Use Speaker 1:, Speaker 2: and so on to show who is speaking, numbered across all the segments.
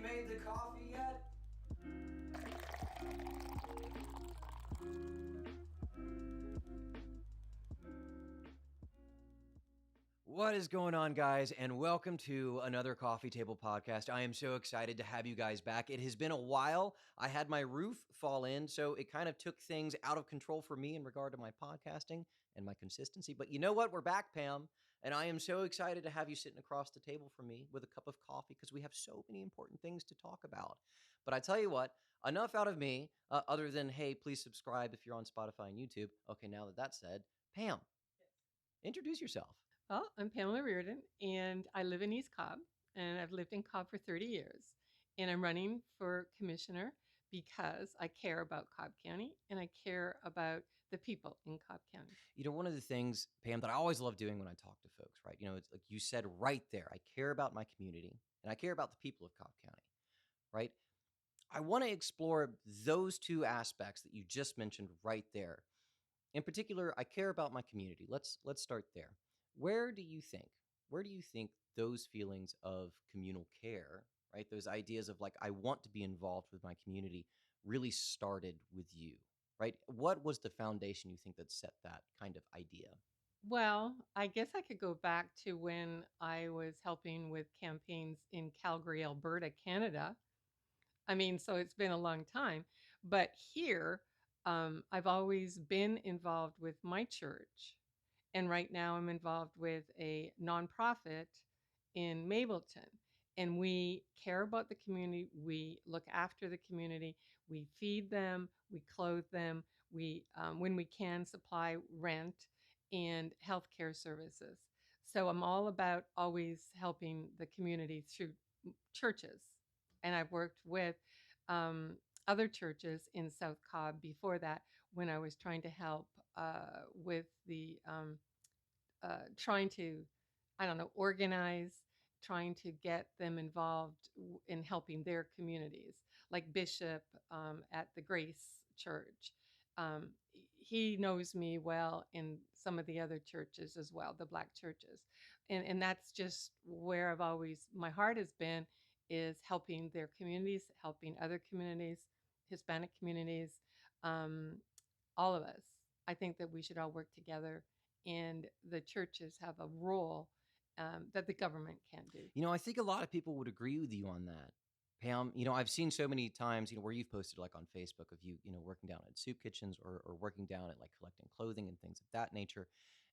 Speaker 1: made the coffee yet? What is going on, guys, and welcome to another Coffee Table Podcast. I am so excited to have you guys back. It has been a while. I had my roof fall in, so it kind of took things out of control for me in regard to my podcasting and my consistency. But you know what? We're back, Pam, and I am so excited to have you sitting across the table from me with a cup of coffee because we have so many important things to talk about. But I tell you what, enough out of me, other than, hey, please subscribe if you're on Spotify and YouTube. Okay, now that that's said, Pam, introduce yourself.
Speaker 2: Well, I'm Pam Reardon, and I live in East Cobb, and I've lived in Cobb for 30 years. And I'm running for commissioner because I care about Cobb County and I care about the people in Cobb County.
Speaker 1: You know, one of the things, Pam, that I always love doing when I talk to folks, right? You know, it's like you said right there, I care about my community and I care about the people of Cobb County, right? I want to explore those two aspects that you just mentioned right there. In particular, I care about my community. Let's start there. Where do you think, those feelings of communal care, right? Those ideas of like, I want to be involved with my community really started with you, right? What was the foundation you think that set that kind of idea?
Speaker 2: Well, I guess I could go back to when I was helping with campaigns in Calgary, Alberta, Canada. I mean, so it's been a long time. But here, I've always been involved with my church. And right now I'm involved with a nonprofit in Mableton. And we care about the community. We look after the community. We feed them. We clothe them. We, when we can, supply rent and healthcare services. So I'm all about always helping the community through churches. And I've worked with other churches in South Cobb before that when I was trying to help with the trying to, I don't know, organize, trying to get them involved in helping their communities, like Bishop at the Grace Church. He knows me well in some of the other churches as well, the Black churches. And that's just where I've always, my heart has been, is helping their communities, helping other communities, Hispanic communities, all of us. I think that we should all work together, and the churches have a role that the government can't do.
Speaker 1: You know, I think a lot of people would agree with you on that. Pam, you know, I've seen so many times, you know, where you've posted like on Facebook of you, you know, working down at soup kitchens or working down at like collecting clothing and things of that nature.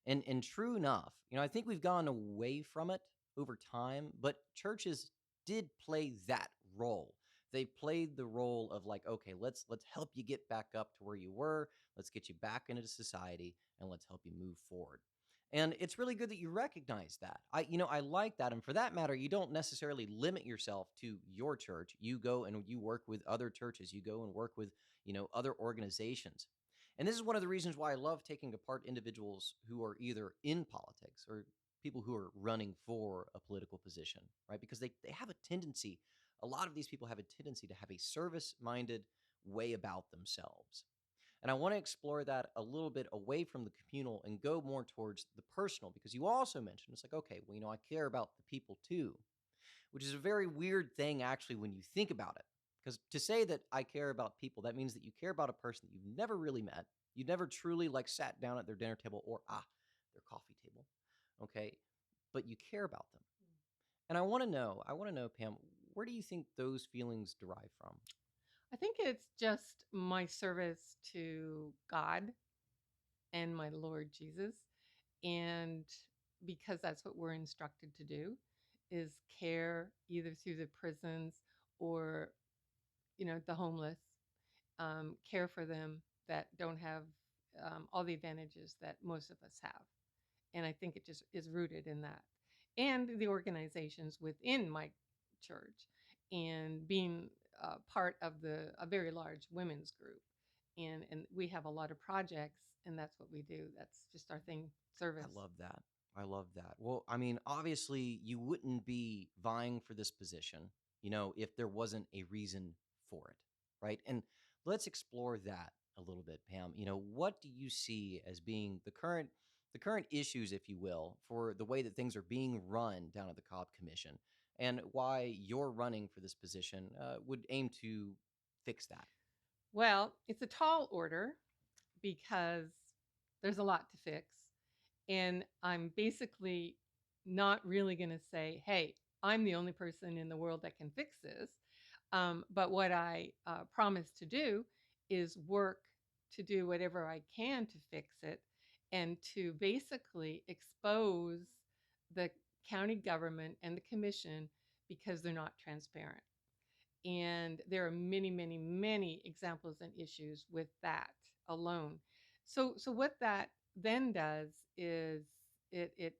Speaker 1: And true enough, you know, I think we've gone away from it over time, but churches did play that role. They played the role of like, okay, let's help you get back up to where you were. Let's get you back into society and let's help you move forward. And it's really good that you recognize that. I like that. And for that matter, you don't necessarily limit yourself to your church. You go and you work with other churches. You go and work with, you know, other organizations. And this is one of the reasons why I love taking apart individuals who are either in politics or people who are running for a political position, right? Because they have a tendency, a lot of these people have a tendency to have a service-minded way about themselves. And I want to explore that a little bit away from the communal and go more towards the personal, because you also mentioned it's like, okay, well, you know, I care about the people too, which is a very weird thing actually when you think about it. Because to say that I care about people, that means that you care about a person that you've never really met. You never truly like sat down at their dinner table or their coffee table. Okay. But you care about them. And I want to know, Pam, where do you think those feelings derive from?
Speaker 2: I think it's just my service to God and my Lord Jesus. And because that's what we're instructed to do, is care either through the prisons or, you know, the homeless, care for them that don't have all the advantages that most of us have. And I think it just is rooted in that. And the organizations within my church, and being part of a very large women's group. And we have a lot of projects, and that's what we do. That's just our thing,
Speaker 1: I
Speaker 2: service.
Speaker 1: love that. I love that. Well, I mean, obviously, you wouldn't be vying for this position, you know, if there wasn't a reason for it, right? And let's explore that a little bit, Pam. You know, what do you see as being the current issues, if you will, for the way that things are being run down at the Cobb Commission? and why you're running for this position would aim to fix that.
Speaker 2: Well, it's a tall order because there's a lot to fix. And I'm basically not really going to say, hey, I'm the only person in the world that can fix this. But what I promise to do is work to do whatever I can to fix it and to basically expose the county government and the commission because they're not transparent. And there are many, many, many examples and issues with that alone. So what that then does is it it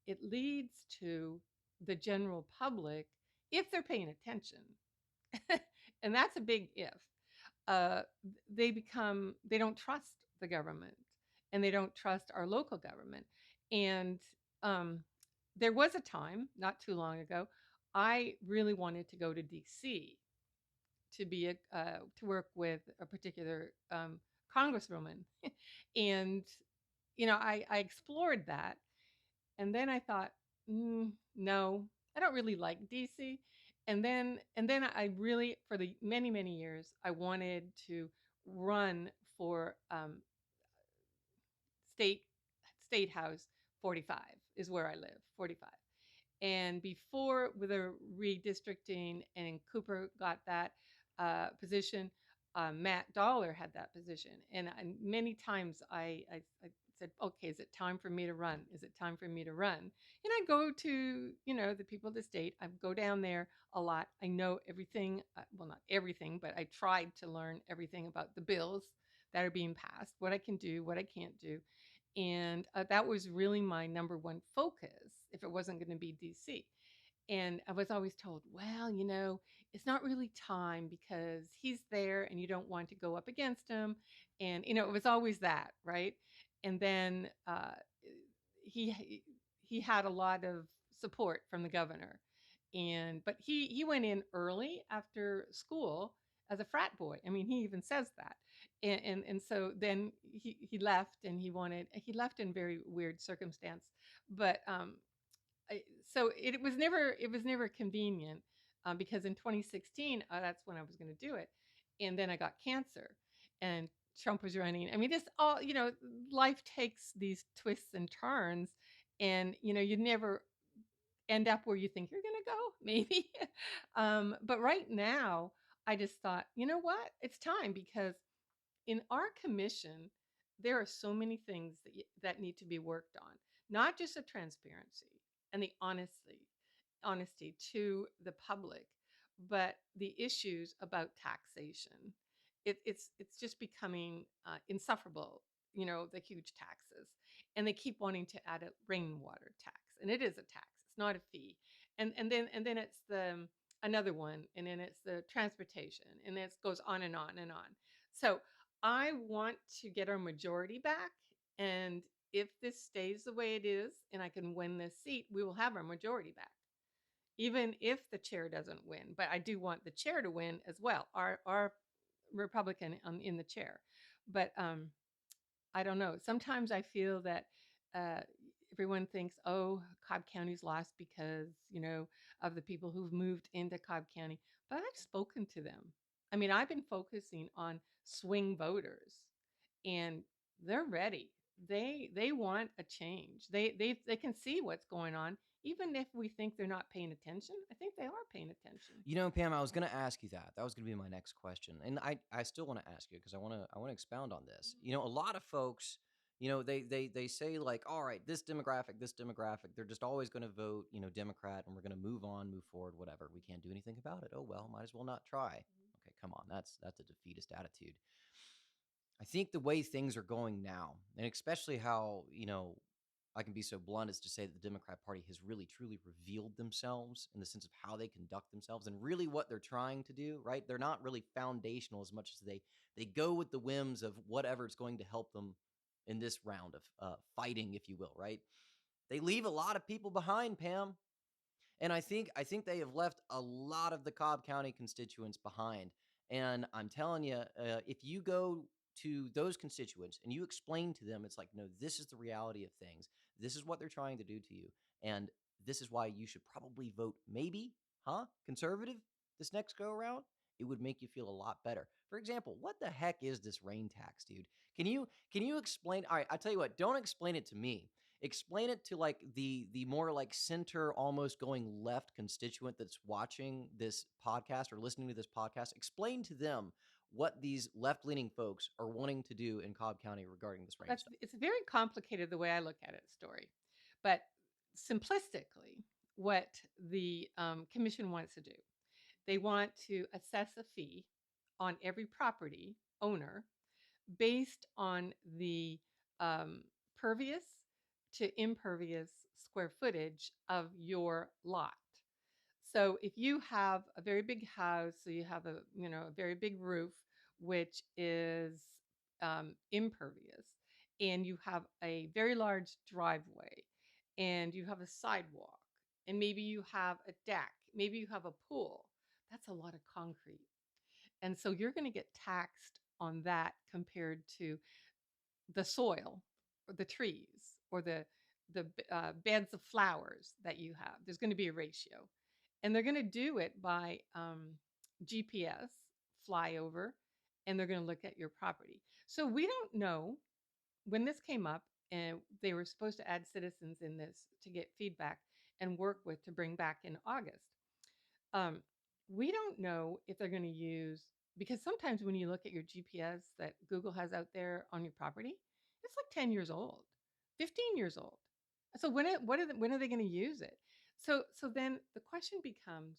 Speaker 2: it leads to the general public, if they're paying attention, and that's a big if. Uh, they don't trust the government, and they don't trust our local government. And um, there was a time not too long ago, I really wanted to go to DC to be to work with a particular congresswoman, and I explored that, and then I thought, no, I don't really like DC. And then I really, for the many many years, I wanted to run for state state house 45 is where I live, 45. And before with the redistricting and Cooper got that position, Matt Dollar had that position. And many times I said, okay, is it time for me to run? Is it time for me to run? And I go to, the people of the state. I go down there a lot. I know everything, well, not everything, but I tried to learn everything about the bills that are being passed, what I can do, what I can't do. And that was really my number one focus if it wasn't going to be DC. And I was always told, well, it's not really time because he's there and you don't want to go up against him. And, it was always that, right? And then he had a lot of support from the governor. But he went in early after school as a frat boy. I mean, he even says that. And so then he left, and he left in very weird circumstance. But so it was never convenient, because in 2016, that's when I was going to do it, and then I got cancer, and Trump was running. I mean, just all, life takes these twists and turns, and you never end up where you think you're going to go, maybe. But right now, I just thought, you know what, it's time, because in our commission, there are so many things that need to be worked on, not just the transparency and the honesty to the public, but the issues about taxation. It's just becoming insufferable. The huge taxes, and they keep wanting to add a rainwater tax, and it is a tax. It's not a fee. And then it's the another one, and then it's the transportation, and it goes on and on and on. So I want to get our majority back, and if this stays the way it is and I can win this seat, we will have our majority back, even if the chair doesn't win. But I do want the chair to win as well, our Republican in the chair. But I don't know. Sometimes I feel that uh, everyone thinks, oh, Cobb County's lost because, of the people who've moved into Cobb County. But I've spoken to them. I mean, I've been focusing on swing voters, and they're ready. They want a change. They can see what's going on, even if we think they're not paying attention. I think they are paying attention.
Speaker 1: Pam, I was going to ask you that. That was going to be my next question, and I still want to ask you because I want to expound on this. A lot of folks, they say like, all right, this demographic, they're just always going to vote, Democrat, and we're going to move on, move forward, whatever. We can't do anything about it. Oh well, might as well not try. Okay, come on, that's a defeatist attitude. I think the way things are going now, and especially how, I can be so blunt as to say that the Democrat Party has really truly revealed themselves in the sense of how they conduct themselves and really what they're trying to do, right? They're not really foundational as much as they go with the whims of whatever's going to help them in this round of fighting, if you will, right? They leave a lot of people behind, Pam. And I think they have left a lot of the Cobb County constituents behind. And I'm telling you, if you go to those constituents and you explain to them, it's like, no, this is the reality of things. This is what they're trying to do to you, and this is why you should probably vote maybe, conservative this next go around, it would make you feel a lot better. For example, what the heck is this rain tax, dude? Can you explain? All right, I tell you what, don't explain it to me. Explain it to like the more like center, almost going left constituent that's watching this podcast or listening to this podcast. Explain to them what these left-leaning folks are wanting to do in Cobb County regarding this rain
Speaker 2: That's
Speaker 1: stuff.
Speaker 2: it's very complicated the way I look at it, story. But simplistically, what the commission wants to do, they want to assess a fee on every property owner based on the pervious to impervious square footage of your lot. So if you have a very big house, so you have a very big roof, which is impervious, and you have a very large driveway, and you have a sidewalk, and maybe you have a deck, maybe you have a pool, that's a lot of concrete. And so you're going to get taxed on that compared to the soil or the trees or the beds of flowers that you have. There's going to be a ratio, and they're going to do it by GPS flyover, and they're going to look at your property. So we don't know when this came up, and they were supposed to add citizens in this to get feedback and work with to bring back in August. Um, we don't know if they're going to use, because sometimes when you look at your GPS that Google has out there on your property, it's like 10 years old, 15 years old. So when are they going to use it? So then the question becomes,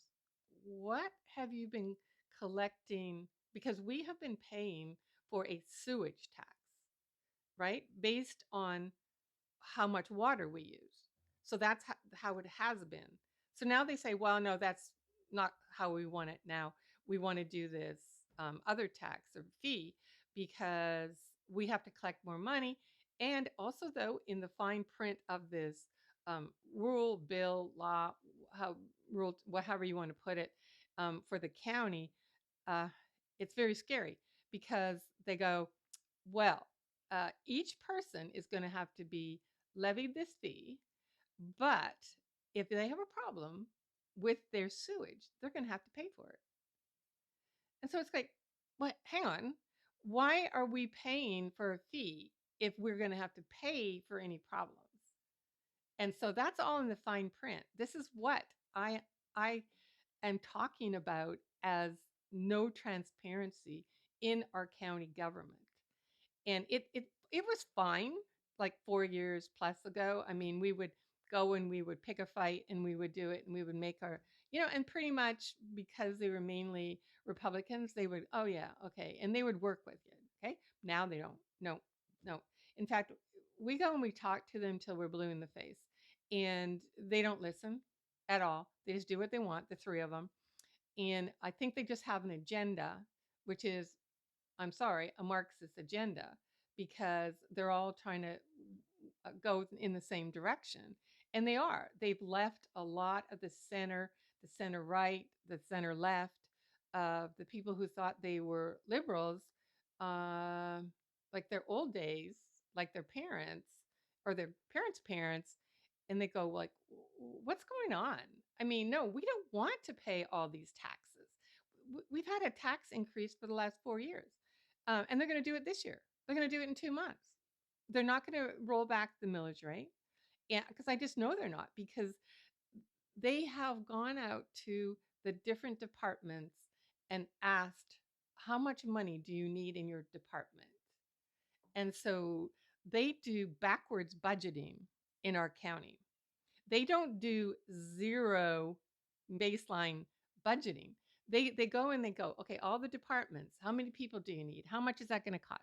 Speaker 2: what have you been collecting? Because we have been paying for a sewage tax, right? Based on how much water we use. So that's how it has been. So now they say, well, no, that's not how we want it now. We want to do this other tax or fee because we have to collect more money. And also, though, in the fine print of this rural bill law, however you want to put it, for the county, uh, it's very scary because they go, well, each person is going to have to be levied this fee, but if they have a problem with their sewage, they're going to have to pay for it. And so it's like, what? Hang on. Why are we paying for a fee if we're going to have to pay for any problems? And so that's all in the fine print. This is what I am talking about as no transparency in our county government. And it was fine like 4 years plus ago. I mean, we would go and we would pick a fight and we would do it and we would make our, and pretty much because they were mainly Republicans, they would, oh yeah, okay, and they would work with you. Okay, now they don't. No, no. In fact, we go and we talk to them till we're blue in the face, and they don't listen at all. They just do what they want, the three of them, and I think they just have an agenda, which is, I'm sorry, a Marxist agenda, because they're all trying to go in the same direction. And they are. They've left a lot of the center right, the center left, the people who thought they were liberals, uh, like their old days, like their parents or their parents' parents. And they go like, what's going on? I mean, no, we don't want to pay all these taxes. We've had a tax increase for the last 4 years, and they're going to do it this year. They're going to do it in 2 months. They're not going to roll back the millage rate, and because I just know they're not, because they have gone out to the different departments and asked, how much money do you need in your department? And so they do backwards budgeting in our county. They don't do zero baseline budgeting. They go and they go, okay, all the departments, how many people do you need? How much is that going to cost?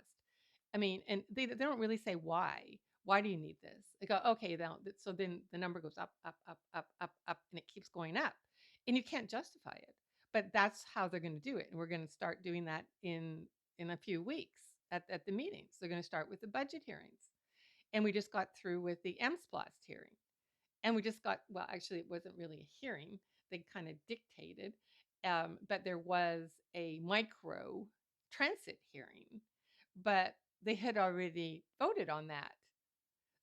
Speaker 2: I mean, and they don't really say why. Why do you need this? They go, okay, so then the number goes up, up, up, up, up, up, and it keeps going up. And you can't justify it. But that's how they're going to do it. And we're going to start doing that in a few weeks at the meetings. They're going to start with the budget hearings. And we just got through with the MSPLOST hearing. And we just got, well, actually, it wasn't really a hearing. They kind of dictated. But there was a micro transit hearing. But they had already voted on that.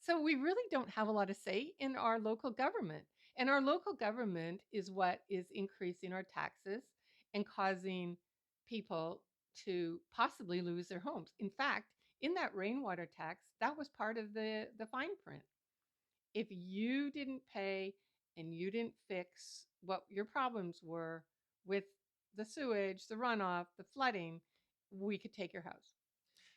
Speaker 2: So we really don't have a lot of say in our local government. And our local government is what is increasing our taxes and causing people to possibly lose their homes. In fact, in that rainwater tax, that was part of the fine print. If you didn't pay and you didn't fix what your problems were with the sewage, the runoff, the flooding, we could take your house.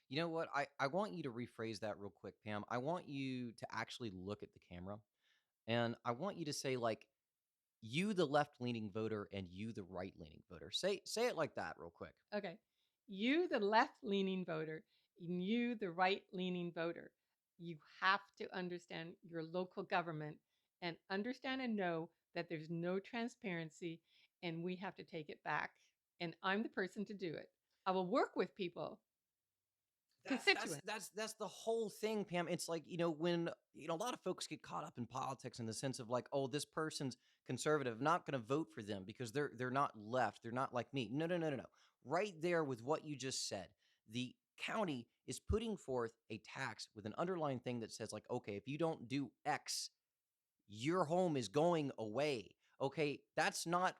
Speaker 1: You know what? I want you to rephrase that real quick, Pam. I want you to actually look at the camera, and I want you to say, like, you, the left leaning voter, and you, the right leaning voter. Say it like that real quick.
Speaker 2: Okay. You, the left leaning voter, and you, the right leaning voter, you have to understand your local government and understand and know that there's no transparency and we have to take it back. And I'm the person to do it. I will work with people,
Speaker 1: That's that's
Speaker 2: constituents.
Speaker 1: that's that's the whole thing, Pam. It's like, when a lot of folks get caught up in politics in the sense of like, oh, this person's conservative, not going to vote for them because they're not left, they're not like me. No, no, no, no, no. Right there with what you just said, the county is putting forth a tax with an underlying thing that says like, okay, if you don't do X, your home is going away. Okay, that's not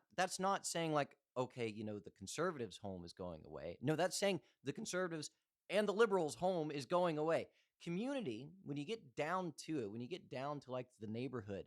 Speaker 1: saying like, okay, the conservatives' home is going away. No, that's saying the conservatives and the liberals' home is going away. Community, when you get down to it, when you get down to like the neighborhood,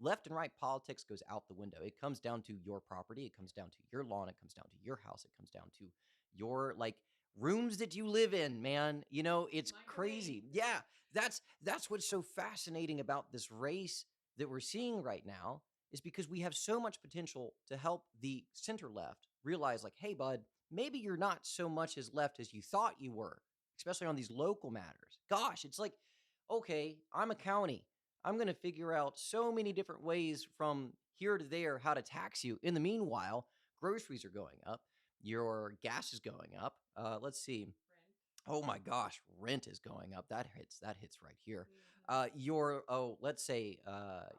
Speaker 1: left and right politics goes out the window. It comes down to your property, it comes down to your lawn, it comes down to your house, it comes down to your like rooms that you live in, man. It's
Speaker 2: My domain.
Speaker 1: crazy. Yeah, that's what's so fascinating about this race that we're seeing right now is because we have so much potential to help the center left realize like, hey bud, maybe you're not so much as left as you thought you were, especially on these local matters. Gosh, it's like, okay, I'm a county. I'm going to figure out so many different ways from here to there how to tax you. In the meanwhile, groceries are going up, your gas is going up. Let's see.
Speaker 2: Rent.
Speaker 1: Oh my gosh, rent is going up. That hits right here.
Speaker 2: Mhm.
Speaker 1: Let's say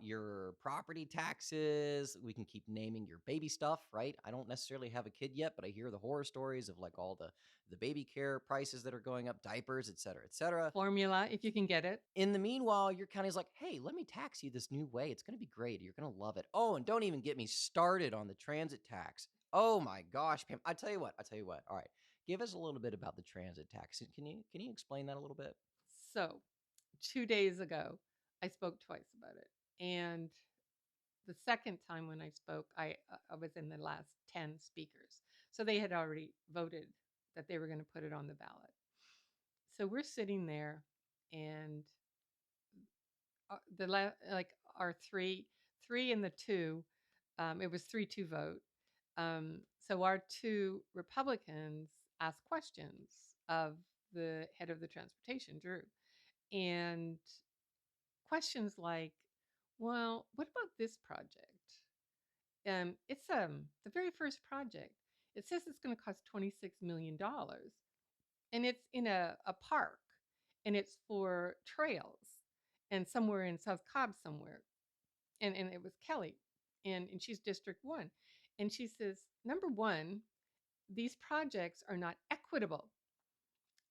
Speaker 1: your property taxes. We can keep naming your baby stuff, right? I don't necessarily have a kid yet, but I hear the horror stories of like all the baby care prices that are going up, diapers, et cetera, et cetera.
Speaker 2: Formula, if you can get it.
Speaker 1: In the meanwhile, your county's like, hey, let me tax you this new way. It's going to be great. You're going to love it. Oh, and don't even get me started on the transit tax. Oh my gosh, Pam. I tell you what. I tell you what. All right, give us a little bit about the transit tax. Can you explain that a little bit?
Speaker 2: So, 2 days ago, I spoke twice about it. And the second time when I spoke, I was in the last 10 speakers. So they had already voted that they were going to put it on the ballot. So we're sitting there and like our three and the two, it was 3-2 vote. So our two Republicans asked questions of the head of the transportation, Drew, and questions like, well, what about this project? It's the very first project. It says it's going to cost $26 million, and it's in a park, and it's for trails, and somewhere in South Cobb somewhere, and it was Kelly, and she's District 1, and she says, number one, these projects are not equitable.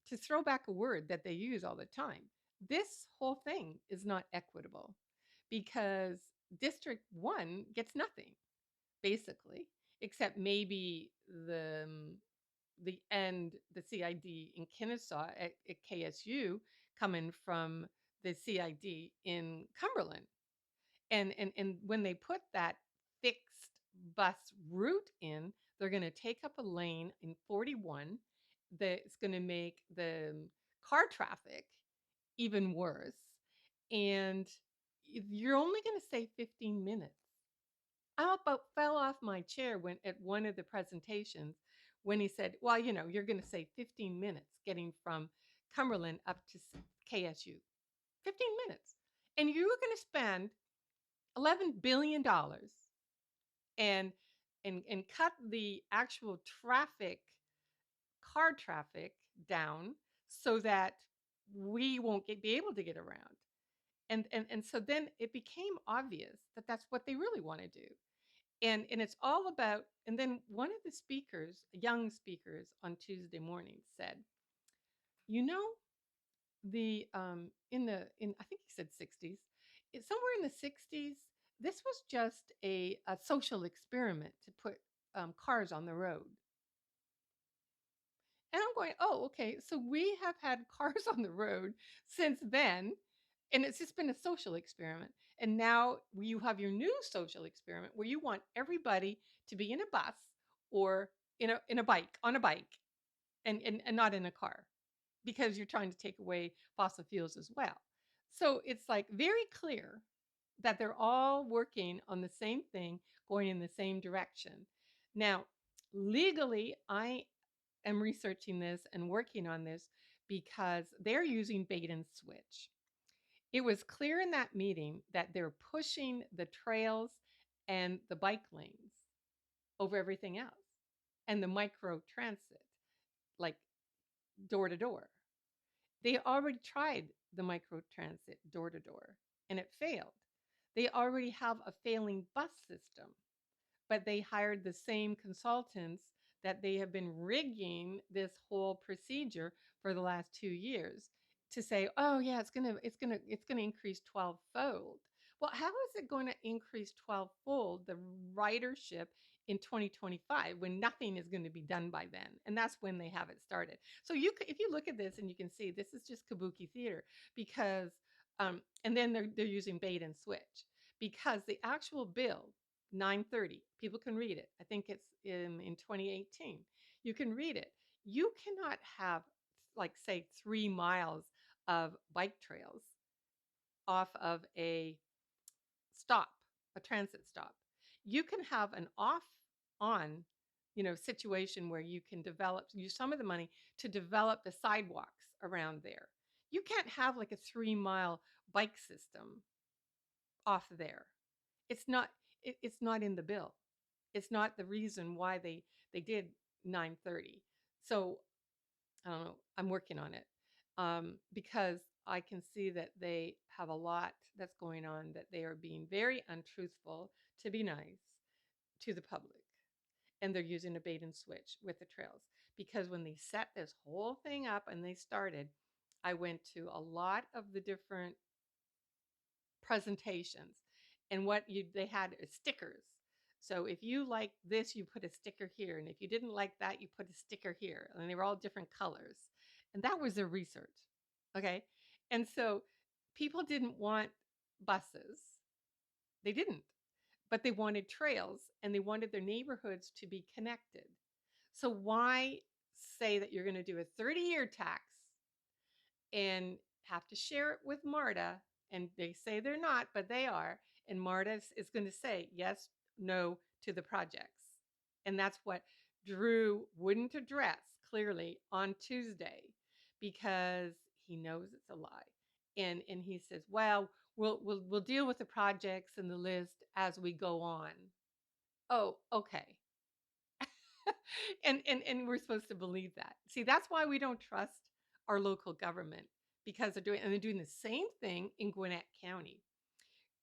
Speaker 2: To throw back a word that they use all the time, this whole thing is not equitable because District 1 gets nothing basically, except maybe the CID in Kennesaw at KSU coming from the CID in Cumberland. And when they put that fixed bus route in, they're going to take up a lane in 41 that's going to make the car traffic even worse. And you're only going to save 15 minutes. I about fell off my chair when at one of the presentations when he said, "Well, you're going to save 15 minutes getting from Cumberland up to KSU. 15 minutes. And you're going to spend $11 billion and and cut the actual car traffic down so that we won't be able to get around." And so then it became obvious that that's what they really want to do. And it's all about, and then one of the speakers, young speakers on Tuesday morning said, you know, the in I think he said 60s, it's somewhere in the 60s, this was just a social experiment to put cars on the road. And I'm going, oh, okay. So we have had cars on the road since then, and it's just been a social experiment. And now you have your new social experiment where you want everybody to be in a bus or in a bike, on a bike, and not in a car, because you're trying to take away fossil fuels as well. So it's like very clear that they're all working on the same thing, going in the same direction. Now, legally, I am researching this and working on this because they're using bait and switch. It was clear in that meeting that they're pushing the trails and the bike lanes over everything else, and the micro transit, like door to door. They already tried the micro transit door to door and it failed. They already have a failing bus system, but they hired the same consultants that they have been rigging this whole procedure for the last 2 years to say, oh yeah, it's gonna increase 12-fold. Well, how is it going to increase 12-fold the ridership in 2025 when nothing is going to be done by then? And that's when they have it started. So if you look at this and you can see this is just kabuki theater, because and then they're using bait and switch, because the actual bill 930. People can read it. I think it's in 2018. You can read it. You cannot have, like, say, 3 miles of bike trails off of a stop, a transit stop. You can have an off on, situation where you can use some of the money to develop the sidewalks around there. You can't have like a 3 mile bike system off there. It's not it's not in the bill. It's not the reason why they did 930. So I don't know. I'm working on it, because I can see that they have a lot that's going on, that they are being very untruthful to be nice to the public, and they're using a bait and switch with the trails. Because when they set this whole thing up and they started, I went to a lot of the different presentations, and what you they had stickers. So if you like this, you put a sticker here, and if you didn't like that, you put a sticker here, and they were all different colors. And that was their research. Okay. And so people didn't want buses. They didn't, but they wanted trails, and they wanted their neighborhoods to be connected. So why say that you're going to do a 30-year tax and have to share it with MARTA? And they say they're not, but they are. And MARTA is going to say yes, no to the projects. And that's what Drew wouldn't address clearly on Tuesday, because he knows it's a lie. And he says, well, we'll deal with the projects and the list as we go on. Oh, okay. And we're supposed to believe that. See, that's why we don't trust our local government, because they're doing the same thing in Gwinnett County.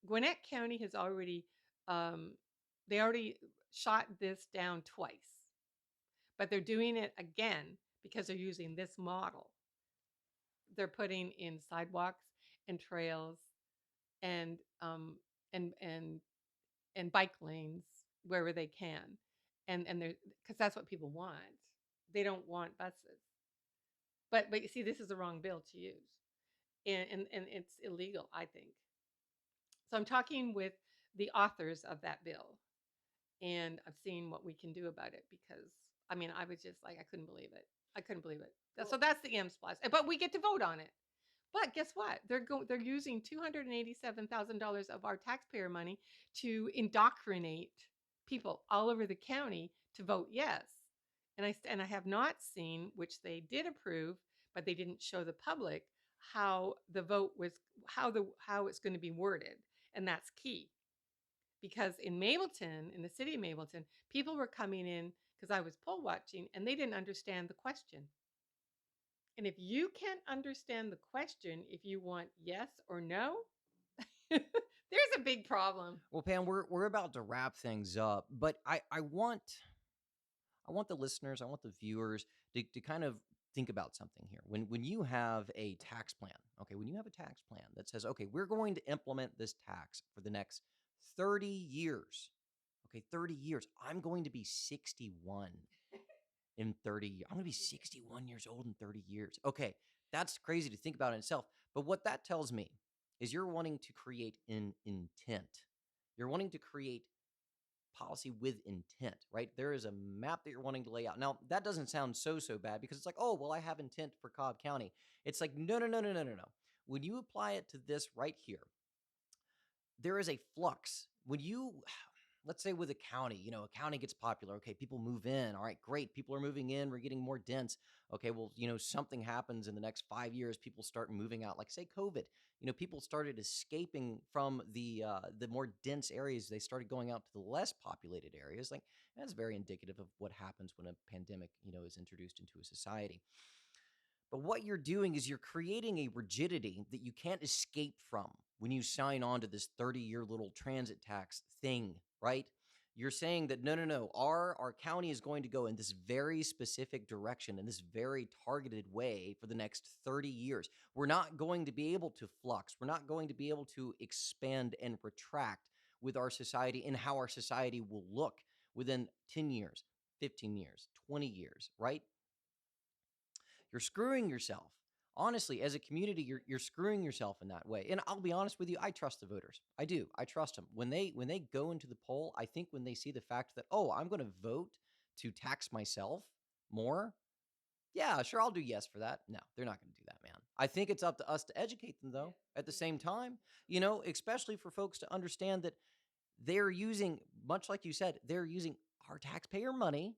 Speaker 2: Gwinnett County has already they already shot this down twice, but they're doing it again because they're using this model. They're putting in sidewalks and trails and and and and bike lanes wherever they can, and they're because that's what people want. They don't want buses. But you see, this is the wrong bill to use, and it's illegal, I think. So I'm talking with the authors of that bill, and I've seen what we can do about it, because I mean, I was just like, I couldn't believe it. I couldn't believe it. So that's the M splash, but we get to vote on it. But guess what? They're using $287,000 of our taxpayer money to indoctrinate people all over the county to vote yes. And I have not seen, which they did approve, but they didn't show the public how the vote was, how it's going to be worded, and that's key. Because in the city of Mableton, people were coming in because I was poll watching, and they didn't understand the question. And if you can't understand the question, if you want yes or no, there's a big problem.
Speaker 1: Well, Pam, we're about to wrap things up, but I want the listeners, I want the viewers to kind of think about something here. When you have a tax plan, okay, when you have a tax plan that says, okay, we're going to implement this tax for the next 30 years. Okay, 30 years. I'm going to be 61 in 30 years. I'm going to be 61 years old in 30 years. Okay, that's crazy to think about in itself. But what that tells me is you're wanting to create an intent. You're wanting to create policy with intent, right? There is a map that you're wanting to lay out. Now, that doesn't sound so bad because it's like, oh, well, I have intent for Cobb County. It's like, no, no, no, no, no, no, no. When you apply it to this right here, there is a flux. When you, let's say with a county, a county gets popular. Okay, people move in. All right, great. People are moving in. We're getting more dense. Okay, well, something happens in the next 5 years. People start moving out. Like say COVID. People started escaping from the more dense areas. They started going out to the less populated areas. Like that's very indicative of what happens when a pandemic, is introduced into a society. But what you're doing is you're creating a rigidity that you can't escape from when you sign on to this 30-year little transit tax thing, right? You're saying that no, no, no, our county is going to go in this very specific direction in this very targeted way for the next 30 years. We're not going to be able to flux. We're not going to be able to expand and retract with our society and how our society will look within 10 years, 15 years, 20 years, right? You're screwing yourself. Honestly, as a community, you're screwing yourself in that way. And I'll be honest with you, I trust the voters. I do. I trust them. When they go into the poll, I think when they see the fact that, oh, I'm going to vote to tax myself more, yeah, sure, I'll do yes for that. No, they're not going to do that, man. I think it's up to us to educate them, though, at the same time, especially for folks to understand that they're using, much like you said, they're using our taxpayer money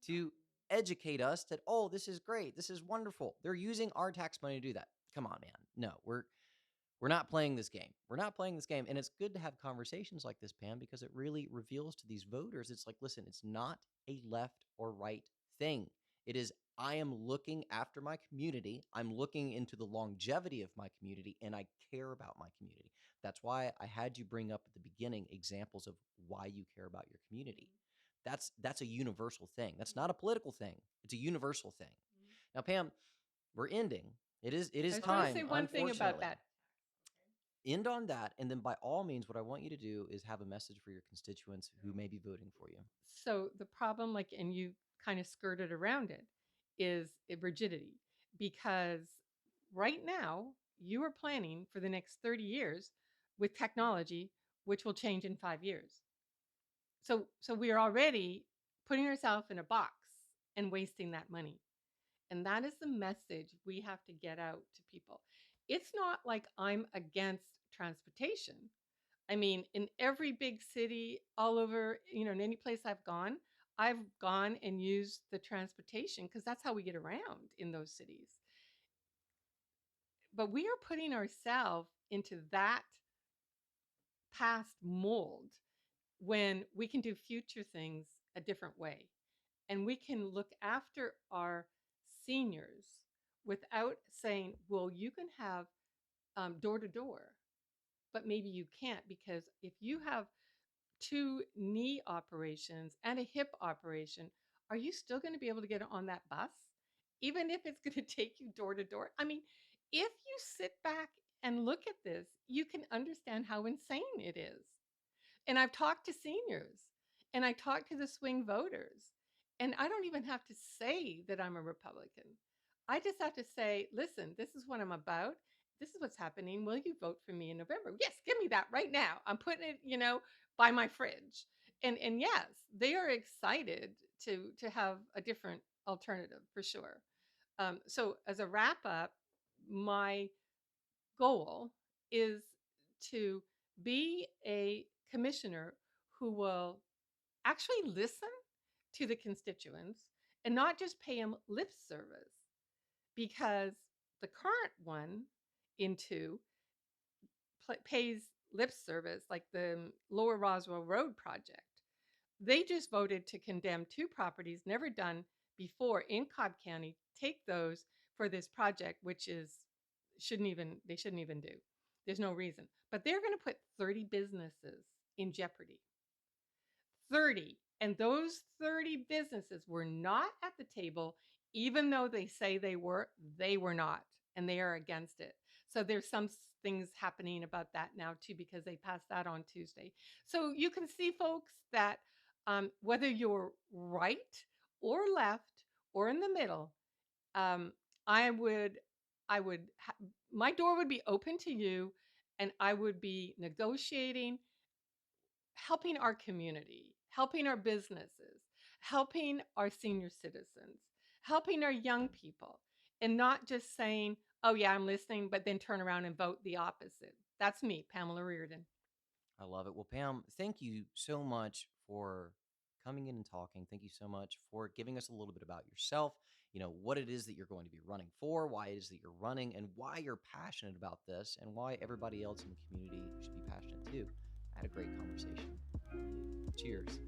Speaker 1: to educate us that, oh, this is great. This is wonderful. They're using our tax money to do that. Come on, man. No, we're not playing this game. We're not playing this game. And it's good to have conversations like this, Pam, because it really reveals to these voters, it's like, listen, it's not a left or right thing. It is, I am looking after my community. I'm looking into the longevity of my community, and I care about my community. That's why I had you bring up at the beginning examples of why you care about your community. That's a universal thing. That's not a political thing. It's a universal thing. Now, Pam, we're ending. It is
Speaker 2: I just want to say
Speaker 1: time,
Speaker 2: one thing about
Speaker 1: unfortunately.
Speaker 2: that.
Speaker 1: End on that, and then by all means, what I want you to do is have a message for your constituents who may be voting for you.
Speaker 2: So the problem, like, and you kind of skirted around it, is rigidity. Because right now, you are planning for the next 30 years with technology, which will change in 5 years. So we are already putting ourselves in a box and wasting that money. And that is the message we have to get out to people. It's not like I'm against transportation. I mean, in every big city, all over, in any place I've gone and used the transportation because that's how we get around in those cities. But we are putting ourselves into that past mold when we can do future things a different way. And we can look after our seniors without saying, well, you can have door to door, but maybe you can't, because if you have 2 knee operations and a hip operation, are you still going to be able to get on that bus? Even if it's going to take you door to door? I mean, if you sit back and look at this, you can understand how insane it is. And I've talked to seniors and I talked to the swing voters. And I don't even have to say that I'm a Republican. I just have to say, listen, this is what I'm about. This is what's happening. Will you vote for me in November? Yes, give me that right now. I'm putting it, by my fridge. And yes, they are excited to have a different alternative for sure. So as a wrap up, my goal is to be a commissioner who will actually listen to the constituents and not just pay them lip service, because the current one into pays lip service, like the Lower Roswell Road project. They just voted to condemn 2 properties never done before in Cobb County, take those for this project, which is they shouldn't even do. There's no reason. But they're going to put 30 businesses in jeopardy. 30. And those 30 businesses were not at the table, even though they say they were not. And they are against it. So there's some things happening about that now too, because they passed that on Tuesday. So you can see, folks, that whether you're right or left or in the middle, um, I would, my door would be open to you, and I would be negotiating, helping our community, helping our businesses, helping our senior citizens, helping our young people, and not just saying, oh, yeah, I'm listening, but then turn around and vote the opposite. That's me, Pamela Reardon.
Speaker 1: I love it. Well, Pam, thank you so much for coming in and talking. Thank you so much for giving us a little bit about yourself, what it is that you're going to be running for, why it is that you're running, and why you're passionate about this, and why everybody else in the community should be passionate too. I had a great conversation with you. Cheers.